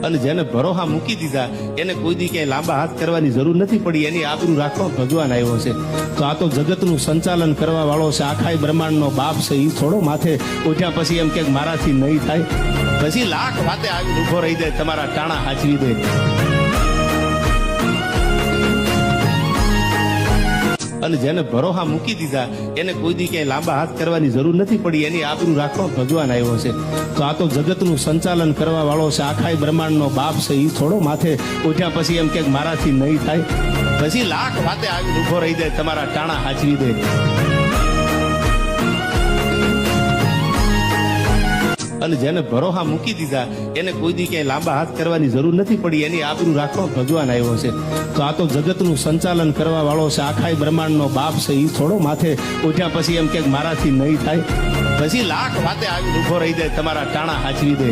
અને જેને ભરોહા મૂકી દીધા એને કોઈ દી ક્યાંય લાંબા હાથ કરવાની જરૂર નથી પડી, એની આબરૂ રાખવા ભગવાન આવ્યો છે. તો આ તો જગતનું સંચાલન કરવા વાળો છે, આખાય બ્રહ્માંડનો બાપ છે. એ થોડો માથે ઉઠ્યા પછી એમ કે મારાથી નહીં થાય, પછી લાખ વાતે આવીને ઉભો રહી જાય, તમારા ટાણા હાચવી દે. અને જેને ભરોહા મૂકી દીધા એને કોઈ દી ક્યાંય લાંબા હાથ કરવાની જરૂર નથી પડી, એની આબરૂ રાખવા ભગવાન આવ્યો છે. તો આ તો જગતનું સંચાલન કરવા વાળો છે, આખાય બ્રહ્માંડનો બાપ છે. એ થોડો માથે ઉઠ્યા પછી એમ કે મારાથી નહીં થાય, પછી લાખ વાતે આવીને ઉભો રહી જાય, તમારા ટાણા હાચવી દે. અને જેને ભરોહા મૂકી દીધા એને કોઈ દી ક્યાંય લાંબા હાથ કરવાની જરૂર નથી પડી, એની આબરૂ રાખવા ભગવાન આવ્યો છે. તો આ તો જગતનું સંચાલન કરવા વાળો છે, આખાય બ્રહ્માંડનો બાપ છે. એ થોડો માથે ઉઠ્યા પછી એમ કે મારાથી નહીં થાય, પછી લાખ વાતે આવીને ઉભો રહી જાય, તમારા ટાણા હાચવી દે.